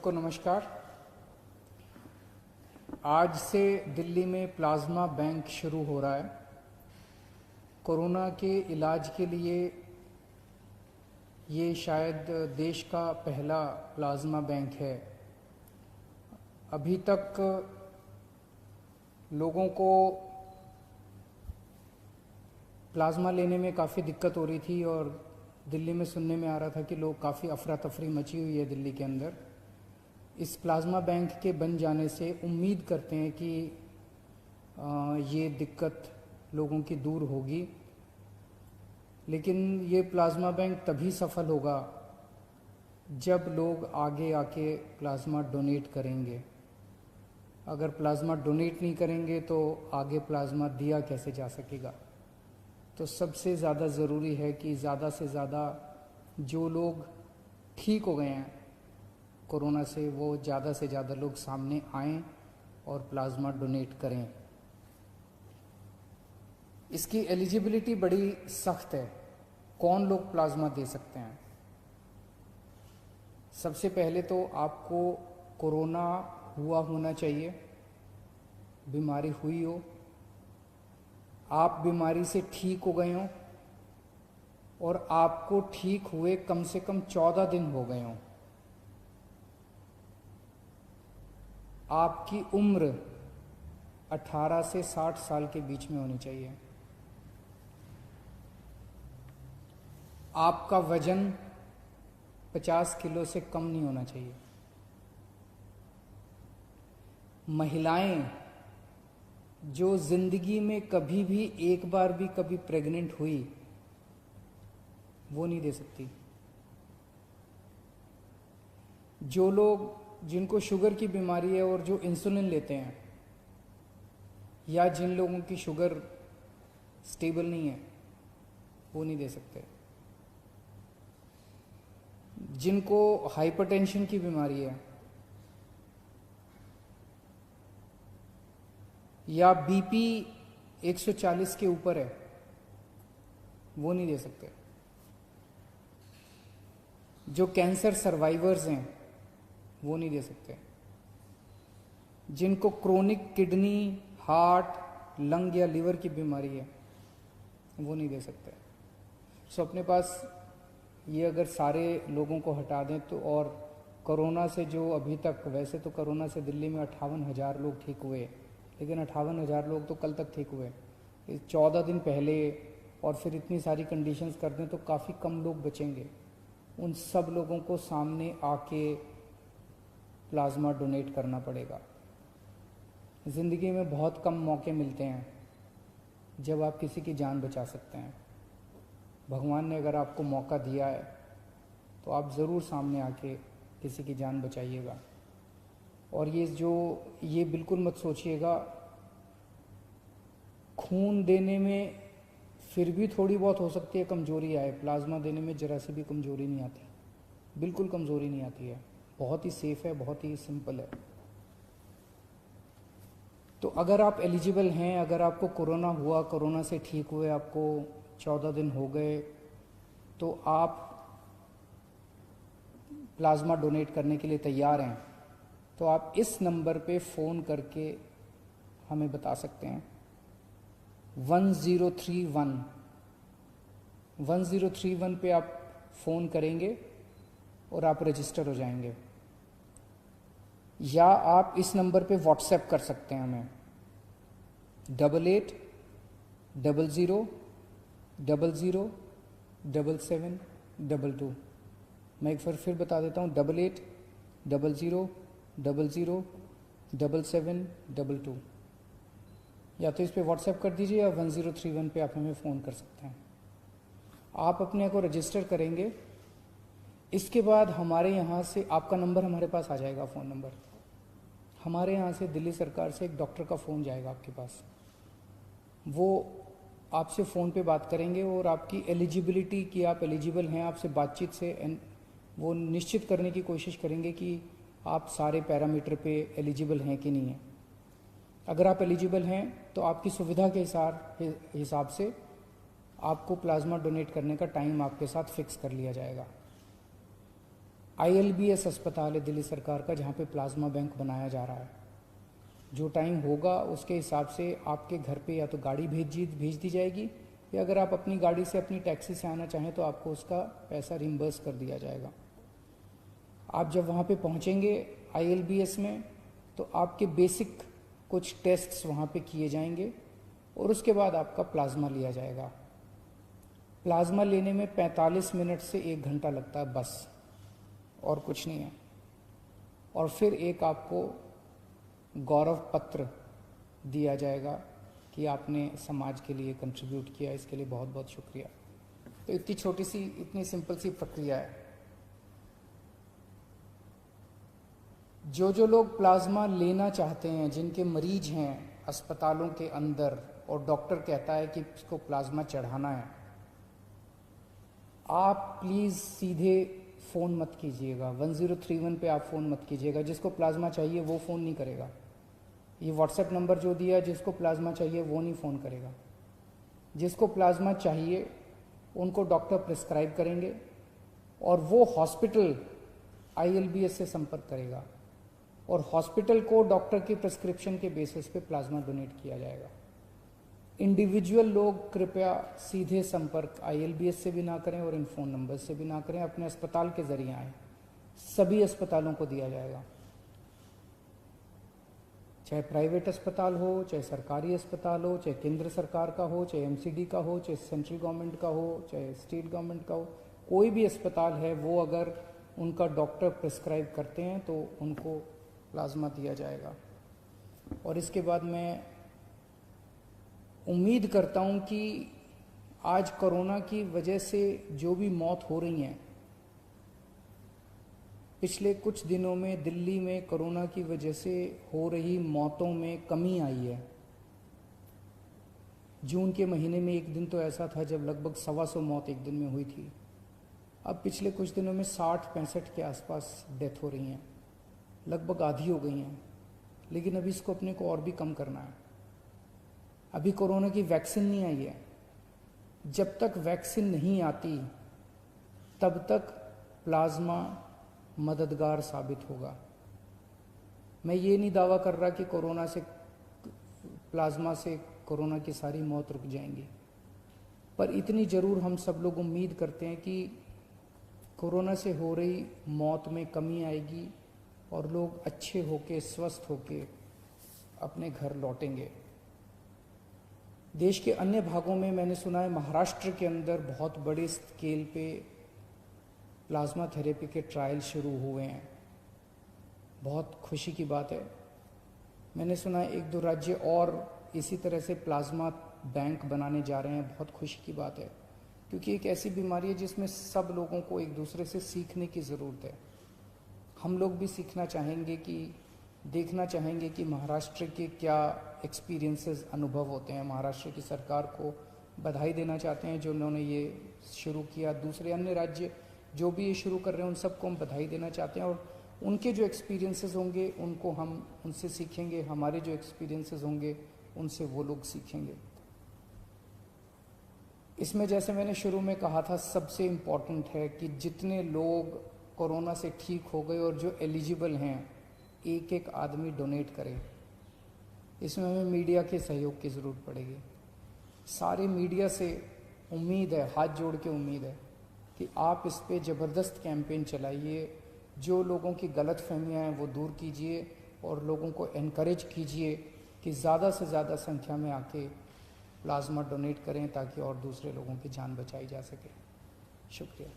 सबको नमस्कार। आज से दिल्ली में प्लाज्मा बैंक शुरू हो रहा है। कोरोना के इलाज के लिए ये शायद देश का पहला प्लाज्मा बैंक है। अभी तक लोगों को प्लाज्मा लेने में काफ़ी दिक्कत हो रही थी और दिल्ली में सुनने में आ रहा था कि लोग काफ़ी अफरा तफरी मची हुई है दिल्ली के अंदर। इस प्लाज्मा बैंक के बन जाने से उम्मीद करते हैं कि ये दिक्कत लोगों की दूर होगी, लेकिन ये प्लाज्मा बैंक तभी सफल होगा जब लोग आगे आके प्लाज्मा डोनेट करेंगे। अगर प्लाज्मा डोनेट नहीं करेंगे तो आगे प्लाज्मा दिया कैसे जा सकेगा। तो सबसे ज़्यादा ज़रूरी है कि ज़्यादा से ज़्यादा जो लोग ठीक हो गए हैं कोरोना से, वो ज़्यादा से ज़्यादा लोग सामने आएं और प्लाज्मा डोनेट करें। इसकी एलिजिबिलिटी बड़ी सख्त है। कौन लोग प्लाज्मा दे सकते हैं? सबसे पहले तो आपको कोरोना हुआ होना चाहिए, बीमारी हुई हो, आप बीमारी से ठीक हो गए हों और आपको ठीक हुए कम से कम 14 दिन हो गए हों। आपकी उम्र 18 से 60 साल के बीच में होनी चाहिए। आपका वजन 50 किलो से कम नहीं होना चाहिए। महिलाएं जो जिंदगी में कभी भी एक बार भी कभी प्रेग्नेंट हुई, वो नहीं दे सकती। जो लोग जिनको शुगर की बीमारी है और जो इंसुलिन लेते हैं, या जिन लोगों की शुगर स्टेबल नहीं है, वो नहीं दे सकते। जिनको हाइपरटेंशन की बीमारी है या बीपी 140 के ऊपर है, वो नहीं दे सकते। जो कैंसर सर्वाइवर्स हैं, वो नहीं दे सकते। जिनको क्रोनिक किडनी, हार्ट, लंग या लिवर की बीमारी है, वो नहीं दे सकते। सो अपने पास ये अगर सारे लोगों को हटा दें तो, और कोरोना से जो अभी तक, वैसे तो कोरोना से दिल्ली में 58,000 लोग ठीक हुए, लेकिन 58,000 लोग तो कल तक ठीक हुए। 14 दिन पहले और फिर इतनी सारी कंडीशंस कर दें तो काफ़ी कम लोग बचेंगे। उन सब लोगों को सामने आके प्लाज्मा डोनेट करना पड़ेगा। ज़िंदगी में बहुत कम मौके मिलते हैं जब आप किसी की जान बचा सकते हैं। भगवान ने अगर आपको मौका दिया है तो आप ज़रूर सामने आके किसी की जान बचाइएगा। और ये बिल्कुल मत सोचिएगा, खून देने में फिर भी थोड़ी बहुत हो सकती है कमज़ोरी आए, प्लाज्मा देने में ज़रा सी भी कमज़ोरी नहीं आती, बिल्कुल कमज़ोरी नहीं आती है। बहुत ही सेफ है, बहुत ही सिंपल है। तो अगर आप एलिजिबल हैं, अगर आपको कोरोना हुआ, कोरोना से ठीक हुए, आपको 14 दिन हो गए, तो आप प्लाज्मा डोनेट करने के लिए तैयार हैं, तो आप इस नंबर पे फ़ोन करके हमें बता सकते हैं। 1031 पे आप फ़ोन करेंगे और आप रजिस्टर हो जाएंगे। या आप इस नंबर पे व्हाट्सएप कर सकते हैं हमें 8800007722। मैं एक बार फिर बता देता हूँ, 8800007722। या तो इस पे व्हाट्सएप कर दीजिए या 1031 पे आप हमें फ़ोन कर सकते हैं। आप अपने को रजिस्टर करेंगे, इसके बाद हमारे यहाँ से आपका नंबर हमारे पास आ जाएगा, फ़ोन नंबर। हमारे यहाँ से दिल्ली सरकार से एक डॉक्टर का फ़ोन जाएगा आपके पास। वो आपसे फ़ोन पे बात करेंगे और आपकी एलिजिबिलिटी कि आप एलिजिबल हैं, आपसे बातचीत से वो निश्चित करने की कोशिश करेंगे कि आप सारे पैरामीटर पे एलिजिबल हैं कि नहीं है। अगर आप एलिजिबल हैं तो आपकी सुविधा के हिसाब से आपको प्लाज्मा डोनेट करने का टाइम आपके साथ फिक्स कर लिया जाएगा। ILBS अस्पताल है दिल्ली सरकार का, जहाँ पे प्लाज्मा बैंक बनाया जा रहा है। जो टाइम होगा उसके हिसाब से आपके घर पे या तो गाड़ी भेज दी जाएगी, या अगर आप अपनी गाड़ी से अपनी टैक्सी से आना चाहें तो आपको उसका पैसा रिम्बर्स कर दिया जाएगा। आप जब वहाँ पे पहुँचेंगे ILBS में, तो आपके बेसिक कुछ टेस्ट्स वहाँ पे किए जाएंगे और उसके बाद आपका प्लाज्मा लिया जाएगा। प्लाज्मा लेने में 45 मिनट से 1 घंटा लगता है बस, और कुछ नहीं है। और फिर एक आपको गौरव पत्र दिया जाएगा कि आपने समाज के लिए कंट्रीब्यूट किया, इसके लिए बहुत बहुत शुक्रिया। तो इतनी छोटी सी, इतनी सिंपल सी प्रक्रिया है। जो लोग प्लाज्मा लेना चाहते हैं, जिनके मरीज हैं अस्पतालों के अंदर और डॉक्टर कहता है कि इसको प्लाज्मा चढ़ाना है, आप प्लीज़ सीधे फ़ोन मत कीजिएगा। 1031 पे आप फ़ोन मत कीजिएगा। जिसको प्लाज्मा चाहिए वो फ़ोन नहीं करेगा। ये व्हाट्सएप नंबर जो दिया, जिसको प्लाज्मा चाहिए वो नहीं फ़ोन करेगा। जिसको प्लाज्मा चाहिए उनको डॉक्टर प्रिस्क्राइब करेंगे और वो हॉस्पिटल ILBS से संपर्क करेगा और हॉस्पिटल को डॉक्टर की प्रिस्क्रिप्शन के बेसिस पे प्लाज्मा डोनेट किया जाएगा। इंडिविजुअल लोग कृपया सीधे संपर्क ILBS से भी ना करें और इन फ़ोन नंबर से भी ना करें, अपने अस्पताल के ज़रिए आएँ। सभी अस्पतालों को दिया जाएगा, चाहे प्राइवेट अस्पताल हो, चाहे सरकारी अस्पताल हो, चाहे केंद्र सरकार का हो, चाहे MCD का हो, चाहे सेंट्रल गवर्नमेंट का हो, चाहे स्टेट गवर्नमेंट का हो। कोई भी अस्पताल है, वो अगर उनका डॉक्टर प्रिस्क्राइब करते हैं तो उनको प्लाज्मा दिया जाएगा। और इसके बाद मैं उम्मीद करता हूं कि आज कोरोना की वजह से जो भी मौत हो रही हैं, पिछले कुछ दिनों में दिल्ली में कोरोना की वजह से हो रही मौतों में कमी आई है। जून के महीने में एक दिन तो ऐसा था जब लगभग 125 मौत एक दिन में हुई थी। अब पिछले कुछ दिनों में 60-65 के आसपास डेथ हो रही हैं, लगभग आधी हो गई हैं। लेकिन अभी इसको अपने को और भी कम करना है। अभी कोरोना की वैक्सीन नहीं आई है। जब तक वैक्सीन नहीं आती तब तक प्लाज्मा मददगार साबित होगा। मैं ये नहीं दावा कर रहा कि कोरोना से, प्लाज्मा से कोरोना की सारी मौत रुक जाएंगी, पर इतनी ज़रूर हम सब लोग उम्मीद करते हैं कि कोरोना से हो रही मौत में कमी आएगी और लोग अच्छे होके, स्वस्थ होके अपने घर लौटेंगे। देश के अन्य भागों में मैंने सुना है, महाराष्ट्र के अंदर बहुत बड़े स्केल पे प्लाज्मा थेरेपी के ट्रायल शुरू हुए हैं। बहुत खुशी की बात है। मैंने सुना है 1-2 राज्य और इसी तरह से प्लाज्मा बैंक बनाने जा रहे हैं। बहुत खुशी की बात है, क्योंकि एक ऐसी बीमारी है जिसमें सब लोगों को एक दूसरे से सीखने की ज़रूरत है। हम लोग भी सीखना चाहेंगे, कि देखना चाहेंगे कि महाराष्ट्र के क्या एक्सपीरियंसेस, अनुभव होते हैं। महाराष्ट्र की सरकार को बधाई देना चाहते हैं जो उन्होंने ये शुरू किया। दूसरे अन्य राज्य जो भी ये शुरू कर रहे हैं उन सबको हम बधाई देना चाहते हैं, और उनके जो एक्सपीरियंसेस होंगे उनको हम उनसे सीखेंगे, हमारे जो एक्सपीरियंसेस होंगे उनसे वो लोग सीखेंगे। इसमें जैसे मैंने शुरू में कहा था, सबसे इम्पॉर्टेंट है कि जितने लोग कोरोना से ठीक हो गए और जो एलिजिबल हैं, एक आदमी डोनेट करे। इसमें हमें मीडिया के सहयोग की ज़रूरत पड़ेगी। सारे मीडिया से उम्मीद है, हाथ जोड़ के उम्मीद है कि आप इस पे ज़बरदस्त कैंपेन चलाइए। जो लोगों की गलत फहमियाँ हैं वो दूर कीजिए और लोगों को एनकरेज कीजिए कि ज़्यादा से ज़्यादा संख्या में आके प्लाज्मा डोनेट करें, ताकि और दूसरे लोगों की जान बचाई जा सके। शुक्रिया।